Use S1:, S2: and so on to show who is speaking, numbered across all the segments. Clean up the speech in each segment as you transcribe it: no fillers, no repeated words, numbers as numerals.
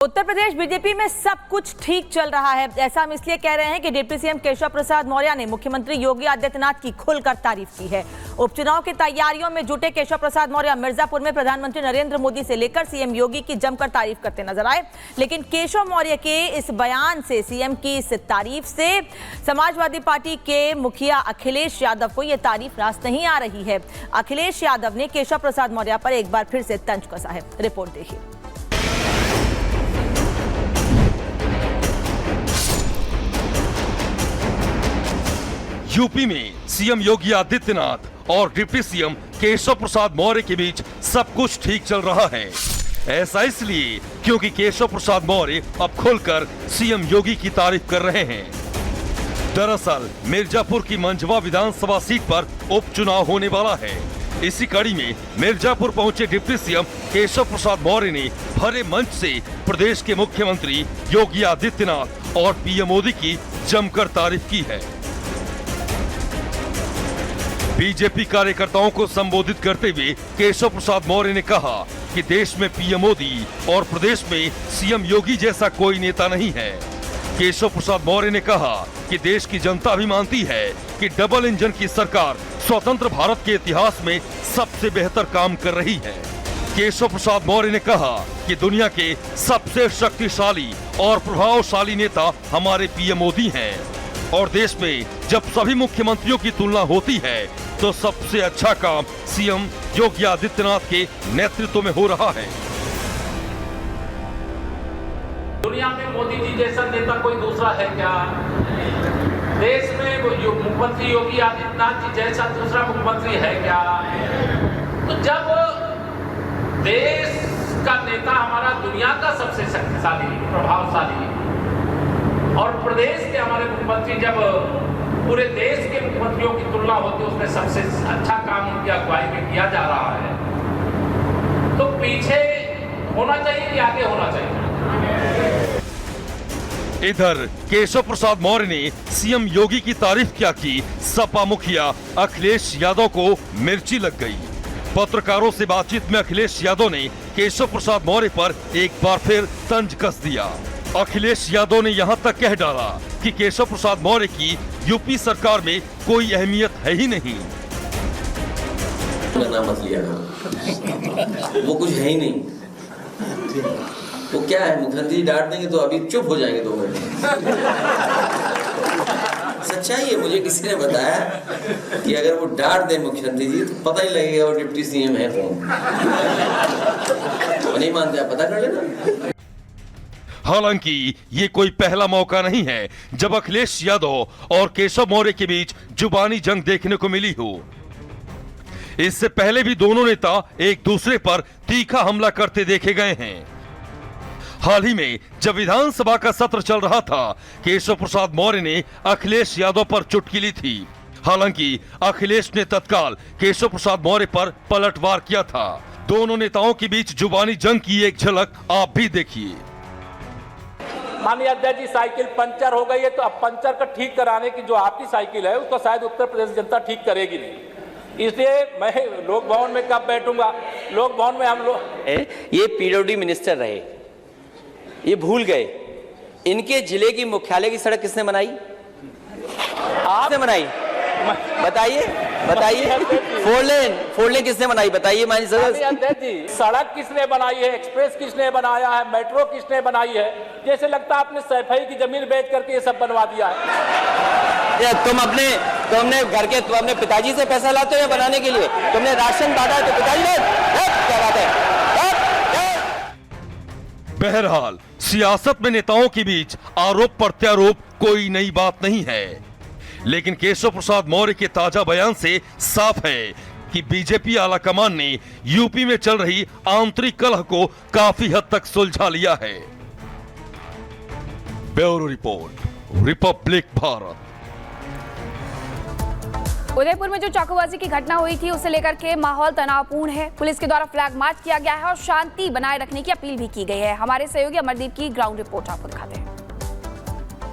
S1: Uttar Pradesh BJP में सब कुछ ठीक चल रहा है। ऐसा हम इसलिए कह रहे हैं कि डिप्टी सीएम केशव प्रसाद मौर्य ने मुख्यमंत्री योगी आदित्यनाथ की खुलकर तारीफ की है। उपचुनाव की तैयारियों में जुटे केशव प्रसाद मौर्य मिर्जापुर में प्रधानमंत्री नरेंद्र मोदी से लेकर सीएम योगी की जमकर तारीफ करते नजर आए। लेकिन केशव मौर्य के इस बयान से, सीएम की इस तारीफ से समाजवादी पार्टी के मुखिया अखिलेश यादव को यह तारीफ रास नहीं आ रही है। अखिलेश यादव ने केशव प्रसाद मौर्य पर एक बार फिर से तंज कसा है। रिपोर्ट देखिए।
S2: यूपी में सीएम योगी आदित्यनाथ और डिप्टी सीएम केशव प्रसाद मौर्य के बीच सब कुछ ठीक चल रहा है। ऐसा इसलिए क्योंकि केशव प्रसाद मौर्य अब खुलकर सीएम योगी की तारीफ कर रहे हैं। दरअसल मिर्जापुर की मंझवा विधानसभा सीट पर उपचुनाव होने वाला है। इसी कड़ी में मिर्जापुर पहुंचे डिप्टी सीएम केशव प्रसाद मौर्य ने भरे मंच से प्रदेश के मुख्यमंत्री योगी आदित्यनाथ और पीएम मोदी की जमकर तारीफ की है। बीजेपी कार्यकर्ताओं को संबोधित करते हुए केशव प्रसाद मौर्य ने कहा कि देश में पीएम मोदी और प्रदेश में सीएम योगी जैसा कोई नेता नहीं है। केशव प्रसाद मौर्य ने कहा कि देश की जनता भी मानती है कि डबल इंजन की सरकार स्वतंत्र भारत के इतिहास में सबसे बेहतर काम कर रही है। केशव प्रसाद मौर्य ने कहा कि दुनिया के सबसे शक्तिशाली और प्रभावशाली नेता हमारे पीएम मोदी हैं और देश में जब सभी मुख्यमंत्रियों की तुलना होती है तो सबसे अच्छा काम सीएम योगी आदित्यनाथ के नेतृत्व में हो रहा है।
S3: दुनिया में मोदी जी जैसा नेता कोई दूसरा है क्या? देश में मुख्यमंत्री योगी आदित्यनाथ जी जैसा दूसरा मुख्यमंत्री है क्या? तो जब देश का नेता हमारा दुनिया का सबसे शक्तिशाली, प्रभावशाली और प्रदेश के हमारे मुख्यमंत्री जब पूरे देश के मुख्यमंत्रियों की तुलना होती है उसमें सबसे अच्छा काम उनकी अगुवाई में किया जा रहा है, तो पीछे होना चाहिए या आगे होना चाहिए?
S2: इधर केशव प्रसाद मौर्य ने सीएम योगी की तारीफ क्या की, सपा मुखिया अखिलेश यादव को मिर्ची लग गई। पत्रकारों से बातचीत में अखिलेश यादव ने केशव प्रसाद मौर्य पर एक बार फिर तंज कस दिया। अखिलेश यादव ने यहां तक कह डाला कि केशव प्रसाद मौर्य की यूपी सरकार में कोई अहमियत है ही नहीं।
S4: मत लिया करो, वो कुछ है ही नहीं। वो क्या है, मुख्यमंत्री डांट देंगे तो अभी चुप हो जाएंगे 2 मिनट। सच्चाई है, मुझे किसी ने बताया कि अगर वो डांट दे मुख्यमंत्री जी तो पता ही लगेगा वो डिप्टी सीएम है कौन। तो नहीं मानते, आप पता कर लेना।
S2: हालांकि ये कोई पहला मौका नहीं है जब अखिलेश यादव और केशव मौर्य के बीच जुबानी जंग देखने को मिली हो। इससे पहले भी दोनों नेता एक दूसरे पर तीखा हमला करते देखे गए हैं। हाल ही में जब विधानसभा का सत्र चल रहा था, केशव प्रसाद मौर्य ने अखिलेश यादव पर चुटकी ली थी। हालांकि अखिलेश ने तत्काल केशव प्रसाद मौर्य पर पलटवार किया था। दोनों नेताओं के बीच जुबानी जंग की एक झलक आप भी देखिए।
S3: माननीय अध्यक्ष जी, साइकिल पंचर हो गई है तो अब पंचर का ठीक कराने की जो आपकी साइकिल है उसको शायद उत्तर प्रदेश जनता ठीक करेगी नहीं, इसलिए मैं लोक भवन में कब बैठूंगा? लोक भवन में हम लोग
S5: ये पीडब्ल्यूडी मिनिस्टर रहे, ये भूल गए इनके जिले की मुख्यालय की सड़क किसने बनाई? आपने बनाई? बताइए बताइए। फोर लेन किसने बनाई बताइए?
S3: सड़क किसने बनाई है? एक्सप्रेस किसने बनाया है? मेट्रो किसने बनाई है? जैसे लगता है आपने सैफई की जमीन बेच करके ये सब बनवा दिया है।
S5: तुमने घर के तुम अपने पिताजी से पैसा लाते हो या बनाने के लिए? तुमने राशन बांटा है तो पिताजी ने क्या बात है?
S2: बहरहाल सियासत में नेताओं के बीच आरोप प्रत्यारोप कोई नई बात नहीं है, लेकिन केशव प्रसाद मौर्य के ताजा बयान से साफ है कि बीजेपी आलाकमान ने यूपी में चल रही आंतरिक कलह को काफी हद तक सुलझा लिया है। Bureau report, Republic Bharat.
S6: Udaipur में जो चाकूबाजी की घटना हुई थी उसे लेकर के माहौल तनावपूर्ण है। पुलिस के द्वारा फ्लैग मार्च किया गया है और शांति बनाए रखने की अपील भी की गई है। हमारे सहयोगी अमरदीप की ग्राउंड रिपोर्ट आपको दिखाते हैं।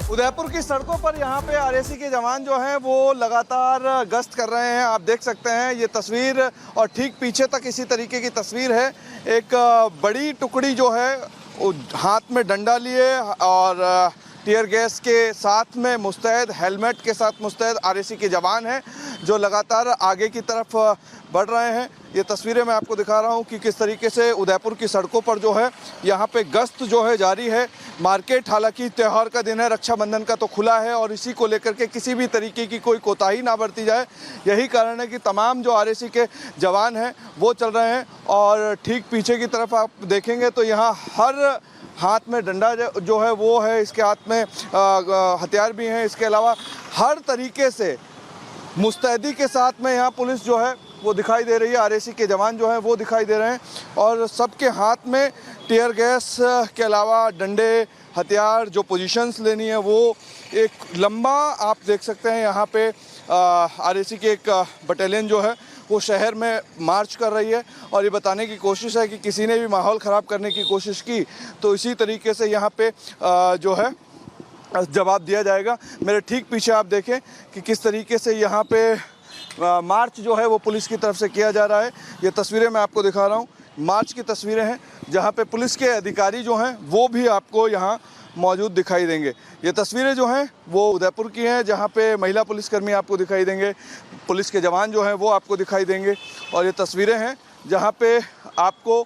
S7: उदयपुर की सड़कों पर यहाँ पे आरएसी के जवान जो हैं वो लगातार गश्त कर रहे हैं। आप देख सकते हैं ये तस्वीर, और ठीक पीछे तक इसी तरीके की तस्वीर है। एक बड़ी टुकड़ी जो है हाथ में डंडा लिए और टीयर गैस के साथ में मुस्तैद, हेलमेट के साथ मुस्तैद आरएसी के जवान हैं जो लगातार आगे की तरफ बढ़ रहे हैं। ये तस्वीरें मैं आपको दिखा रहा हूँ कि किस तरीके से उदयपुर की सड़कों पर जो है यहाँ पे गश्त जो है जारी है। मार्केट, हालांकि त्यौहार का दिन है, रक्षाबंधन का तो खुला है और इसी को लेकर के किसी भी तरीके की कोई कोताही ना बरती जाए, यही कारण है कि तमाम जो आरएसी के जवान हैं वो चल रहे हैं। और ठीक पीछे की तरफ आप देखेंगे तो यहाँ हर हाथ में डंडा जो है वो है, इसके हाथ में हथियार भी हैं। इसके अलावा हर तरीके से मुस्तैदी के साथ में यहाँ पुलिस जो है वो दिखाई दे रही है, आरएसी के जवान जो हैं वो दिखाई दे रहे हैं और सबके हाथ में टीयर गैस के अलावा डंडे, हथियार, जो पोजीशंस लेनी है वो एक लंबा आप देख सकते हैं। यहाँ पे आरएसी की एक बटालियन जो है वो शहर में मार्च कर रही है और ये बताने की कोशिश है कि किसी ने भी माहौल ख़राब करने की कोशिश की तो इसी तरीके से यहाँ पे जो है जवाब दिया जाएगा। मेरे ठीक पीछे आप देखें कि किस तरीके से यहाँ पे मार्च जो है वो पुलिस की तरफ से किया जा रहा है। ये तस्वीरें मैं आपको दिखा रहा हूँ, मार्च की तस्वीरें हैं जहाँ पे पुलिस के अधिकारी जो हैं वो भी आपको यहाँ मौजूद दिखाई देंगे। ये तस्वीरें जो हैं वो उदयपुर की हैं जहाँ पे महिला पुलिसकर्मी आपको दिखाई देंगे, पुलिस के जवान जो हैं वो आपको दिखाई देंगे और ये तस्वीरें हैं जहाँ पे आपको।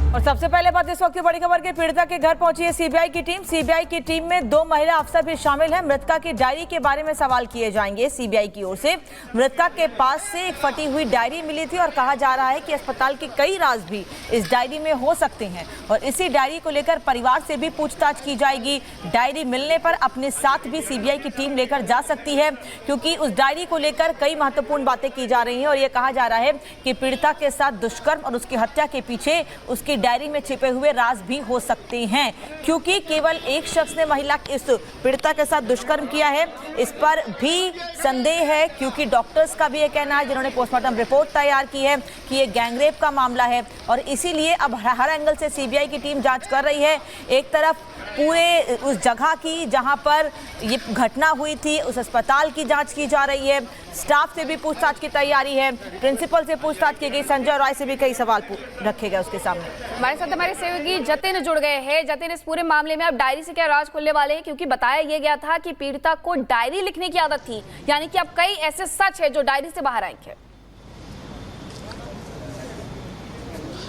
S1: और सबसे पहले बात इस वक्त की बड़ी खबर के पीड़िता के घर पहुंची है सीबीआई की टीम। सीबीआई की टीम में 2 महिला अफसर भी शामिल हैं। मृतका की डायरी के बारे में सवाल किए जाएंगे सीबीआई की ओर से। मृतका के पास से एक फटी हुई डायरी मिली थी और कहा जा रहा है कि अस्पताल के कई राज भी इस डायरी में हो सकते हैं और इसी डायरी को लेकर परिवार से भी पूछताछ की जाएगी। डायरी मिलने पर अपने साथ भी सीबीआई की टीम लेकर जा सकती है क्योंकि उस डायरी को लेकर कई महत्वपूर्ण बातें की जा रही हैं और ये कहा जा रहा है कि पीड़िता के साथ दुष्कर्म और उसकी हत्या के पीछे उसकी डायरी में छिपे हुए राज भी हो सकते हैं क्योंकि केवल एक शख्स ने महिला इस पीड़िता के साथ दुष्कर्म किया है, इस पर भी संदेह है क्योंकि डॉक्टर्स का भी ये कहना है जिन्होंने पोस्टमार्टम रिपोर्ट तैयार की है कि ये गैंगरेप का मामला है और इसीलिए अब हर एंगल से सीबीआई की टीम जांच कर रही है। एक तरफ पूरे उस जगह की जहां पर ये घटना हुई थी उस अस्पताल की जांच की जा रही है, स्टाफ से भी पूछताछ की तैयारी है, प्रिंसिपल से पूछताछ की गई, संजय रॉय से भी कई सवाल रखे गए उसके सामने।
S6: हमारे साथ हमारे सहयोगी जतिन जुड़ गए हैं। जतिन, इस पूरे मामले में अब डायरी से क्या राज खुलने वाले हैं क्योंकि बताया यह गया था कि पीड़िता को डायरी लिखने की आदत थी, यानी कि अब कई ऐसे सच है जो डायरी से बाहर आएंगे।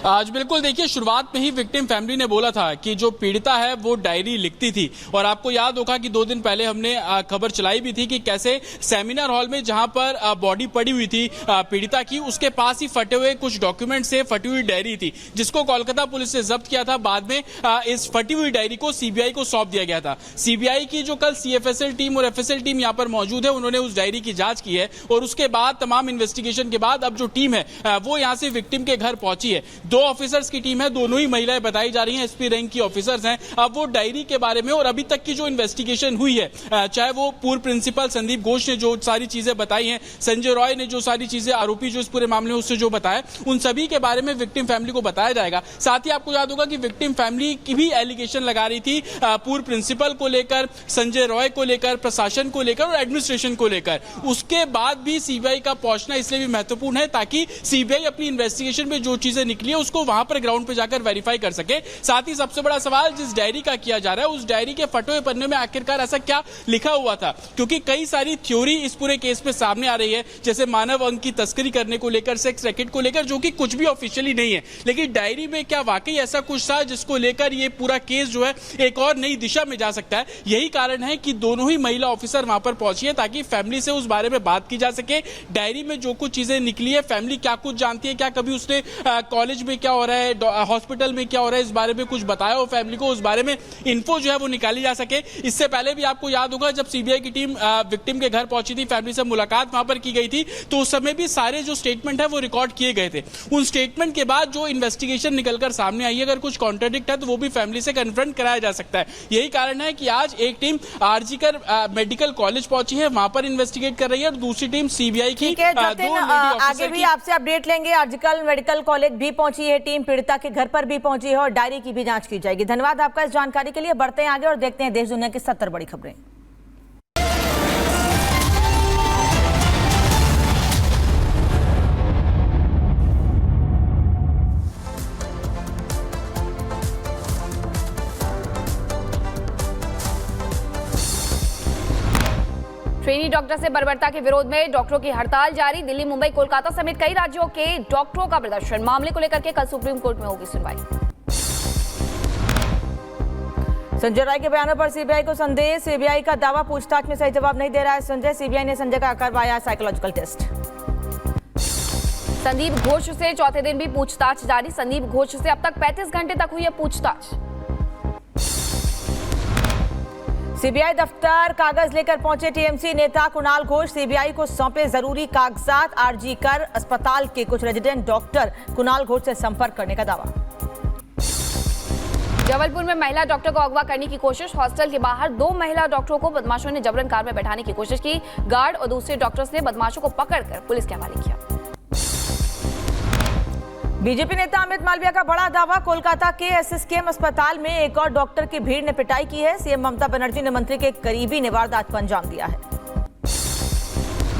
S8: आज बिल्कुल देखिए, शुरुआत में ही विक्टिम फैमिली ने बोला था कि जो पीड़िता है वो डायरी लिखती थी और आपको याद होगा कि 2 दिन पहले हमने खबर चलाई भी थी कि कैसे सेमिनार हॉल में जहां पर बॉडी पड़ी हुई थी पीड़िता की, उसके पास ही फटे हुए कुछ डॉक्यूमेंट से फटी हुई डायरी थी जिसको कोलकाता पुलिस ने जब्त किया था। बाद में इस फटी हुई डायरी को सीबीआई को सौंप दिया गया था। सीबीआई की जो कल सीएफएसएल टीम और एफएसएल टीम यहां पर मौजूद है उन्होंने उस डायरी की जांच की है और उसके बाद तमाम इन्वेस्टिगेशन के बाद अब जो टीम है वो यहां से विक्टिम के घर पहुंची है। 2 ऑफिसर्स की टीम है, दोनों ही महिलाएं बताई जा रही हैं, एसपी रैंक की ऑफिसर्स हैं। अब वो डायरी के बारे में और अभी तक की जो इन्वेस्टिगेशन हुई है, चाहे वो पूर्व प्रिंसिपल संदीप घोष ने जो सारी चीजें बताई हैं, संजय रॉय ने जो सारी चीजें, आरोपी जो इस पूरे मामले में उससे जो बताया, उन सभी के बारे में विक्टिम फैमिली को बताया जाएगा। साथ ही आपको याद होगा कि विक्टिम फैमिली की भी एलिगेशन लगा रही थी पूर्व प्रिंसिपल को लेकर, संजय रॉय को लेकर, प्रशासन को लेकर और एडमिनिस्ट्रेशन को लेकर। उसके बाद भी सीबीआई का पहुंचना इसलिए भी महत्वपूर्ण है ताकि सीबीआई अपनी इन्वेस्टिगेशन में जो चीजें निकली है उसको वहां पर ग्राउंड पे जाकर वेरीफाई कर सके। साथ ही सबसे बड़ा सवाल जिस डायरी का किया जा रहा है, उस डायरी के फटे हुए पन्ने में आखिरकार ऐसा क्या लिखा हुआ था, क्योंकि कई सारी थ्योरी इस पूरे केस में सामने आ रही है, जैसे मानव अंग की तस्करी करने को लेकर, सेक्स रैकेट को लेकर, जो कि कुछ भी ऑफिशियली नहीं है। लेकिन डायरी में क्या वाकई ऐसा कुछ था जिसको लेकर ये पूरा केस जो है एक और नई दिशा में जा सकता है। यही कारण है कि दोनों ही महिला ऑफिसर वहां पर पहुंची है ताकि फैमिली से उस बारे में बात की जा सके। डायरी में जो कुछ चीजें निकली है, फैमिली क्या कुछ जानती है, क्या कभी उसने कॉलेज में क्या हो रहा है, हॉस्पिटल में क्या हो रहा है, इस बारे में कुछ बताया हो फैमिली को, उस बारे में इन्फो जो है वो निकाली जा सके। इससे पहले भी आपको याद होगा जब सीबीआई की टीम विक्टिम के घर पहुंची थी, फैमिली से मुलाकात वहां पर की गई थी, तो उस समय भी सारे जो स्टेटमेंट है वो रिकॉर्ड किए गए थे। उन स्टेटमेंट के बाद जो इन्वेस्टिगेशन निकलकर सामने आई है, अगर कुछ कॉन्ट्राडिक्ट है तो वो भी फैमिली से कन्फ्रंट कराया जा सकता है। यही कारण है कि आज एक टीम आरजीकर मेडिकल कॉलेज पहुंची है, वहां पर इन्वेस्टिगेट कर रही है और दूसरी टीम सीबीआई की
S1: आगे भी आपसे अपडेट लेंगे। आरजीकर मेडिकल कॉलेज भी पहुंची है टीम, पीड़िता के घर पर भी पहुंची है और डायरी की भी जांच की जाएगी। धन्यवाद आपका इस जानकारी के लिए। बढ़ते हैं आगे और देखते हैं देश दुनिया की 70 बड़ी खबरें।
S6: ट्रेनी डॉक्टर से बर्बरता के विरोध में डॉक्टरों की हड़ताल जारी। दिल्ली, मुंबई, कोलकाता समेत कई राज्यों के डॉक्टरों का प्रदर्शन। मामले को लेकर के कल सुप्रीम कोर्ट में होगी सुनवाई।
S1: संजय राय के बयानों पर सीबीआई को संदेह। सीबीआई का दावा पूछताछ में सही जवाब नहीं दे रहा है संजय। सीबीआई ने संजय का करवाया साइकोलॉजिकल टेस्ट।
S6: संदीप घोष से चौथे दिन भी पूछताछ जारी। संदीप घोष से अब तक 35 घंटे तक हुई है पूछताछ।
S1: सीबीआई दफ्तर कागज लेकर पहुंचे टीएमसी नेता कुणाल घोष। सीबीआई को सौंपे जरूरी कागजात। आरजी कर अस्पताल के कुछ रेजिडेंट डॉक्टर कुणाल घोष से संपर्क करने का दावा।
S6: जबलपुर में महिला डॉक्टर को अगवा करने की कोशिश। हॉस्टल के बाहर 2 महिला डॉक्टरों को बदमाशों ने जबरन कार में बैठाने की कोशिश की। गार्ड और दूसरे डॉक्टर्स ने बदमाशों को पकड़कर पुलिस के हवाले किया।
S1: बीजेपी नेता अमित मालविया का बड़ा दावा। कोलकाता के एसएसकेएम अस्पताल में एक और डॉक्टर की भीड़ ने पिटाई की है। सीएम ममता बनर्जी ने मंत्री के करीबी ने वारदात को अंजाम दिया है।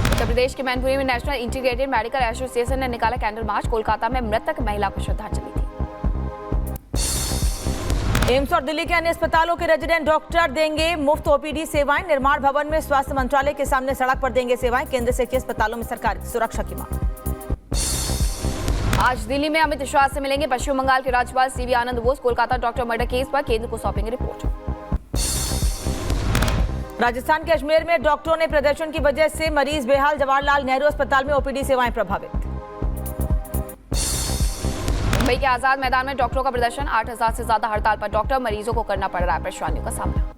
S6: उत्तर प्रदेश के मैनपुरी में नेशनल इंटीग्रेटेड मेडिकल एसोसिएशन ने निकाला कैंडल मार्च। कोलकाता में मृतक महिला को श्रद्धांजलि दी।
S1: एम्स और दिल्ली के अन्य अस्पतालों के रेजिडेंट डॉक्टर देंगे मुफ्त ओपीडी सेवाएं। निर्माण भवन में स्वास्थ्य मंत्रालय के सामने सड़क पर देंगे सेवाएं। केंद्र से की अस्पतालों में सरकार की सुरक्षा की मांग।
S6: आज दिल्ली में अमित शाह से मिलेंगे पश्चिम बंगाल के राज्यपाल CV Anand Bose. Kolkata doctor murder case पर केंद्र को सौंपेंगे रिपोर्ट।
S1: राजस्थान के अजमेर में डॉक्टरों ने प्रदर्शन की वजह से मरीज बेहाल। जवाहरलाल नेहरू अस्पताल में ओपीडी सेवाएं प्रभावित।
S6: मुंबई के आजाद मैदान में डॉक्टरों का प्रदर्शन। 8000 से ज्यादा हड़ताल पर डॉक्टर। मरीजों को करना पड़ रहा है परेशानियों का सामना।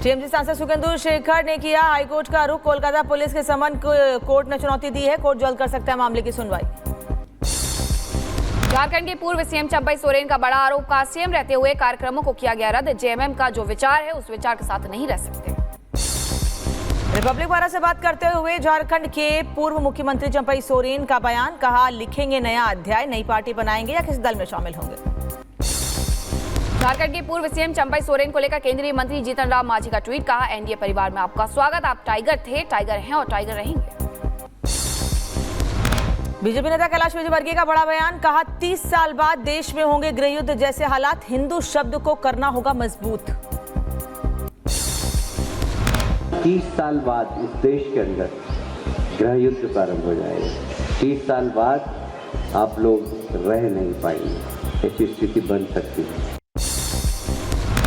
S1: टीएमसी सांसद सुखेंदु शेखर ने किया हाईकोर्ट का रुख। कोलकाता पुलिस के समन को कोर्ट ने चुनौती दी है। कोर्ट जल्द कर सकता है मामले की सुनवाई।
S6: झारखंड के पूर्व सीएम चंपई सोरेन का बड़ा आरोप। का सीएम रहते हुए कार्यक्रमों को किया गया रद्द। जेएमएम का जो विचार है उस विचार के साथ नहीं रह सकते।
S1: रिपब्लिक वार्ता से बात करते हुए झारखंड के पूर्व मुख्यमंत्री चंपई सोरेन का बयान। कहा लिखेंगे नया अध्याय, नई पार्टी बनाएंगे या किसी दल में शामिल होंगे।
S6: झारखंड के पूर्व सीएम चंपई सोरेन को लेकर केंद्रीय मंत्री जीतन राम मांझी का ट्वीट। कहा एनडीए परिवार में आपका स्वागत। आप टाइगर थे, टाइगर हैं और टाइगर रहेंगे।
S1: बीजेपी नेता कैलाश विजयवर्गीय का बड़ा बयान। कहा 30 साल बाद देश में होंगे गृह युद्ध जैसे हालात। हिंदू शब्द को करना होगा मजबूत।
S9: 30 साल बाद इस देश के अंदर गृह युद्ध प्रारंभ हो जाएगा। 30 साल बाद आप लोग रह नहीं पाएंगे, ऐसी स्थिति बन सकती है।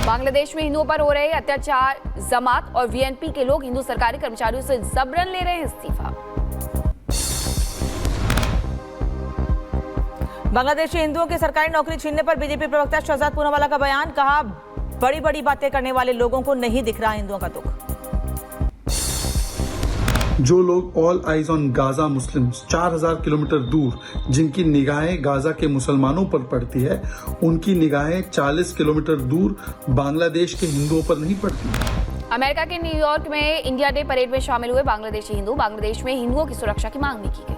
S6: बांग्लादेश में हिंदुओं पर हो रहे अत्याचार। जमात और वीएनपी के लोग हिंदू सरकारी कर्मचारियों से जबरन ले रहे हैं इस्तीफा।
S1: बांग्लादेशी हिंदुओं की सरकारी नौकरी छीनने पर बीजेपी प्रवक्ता शहजाद पूनावाला का बयान। कहा बड़ी बड़ी बातें करने वाले लोगों को नहीं दिख रहा हिंदुओं का दुख।
S10: जो लोग all eyes on Gaza Muslims 4000 kilometre दूर जिनकी निगाहें गाजा के मुसलमानों पर पड़ती है, उनकी निगाहें 40 किलोमीटर दूर बांग्लादेश के हिंदुओं पर नहीं पड़ती।
S6: अमेरिका के न्यूयॉर्क में इंडिया डे परेड में शामिल हुए बांग्लादेशी हिंदू। बांग्लादेश में हिंदुओं की सुरक्षा की मांग भी की गई।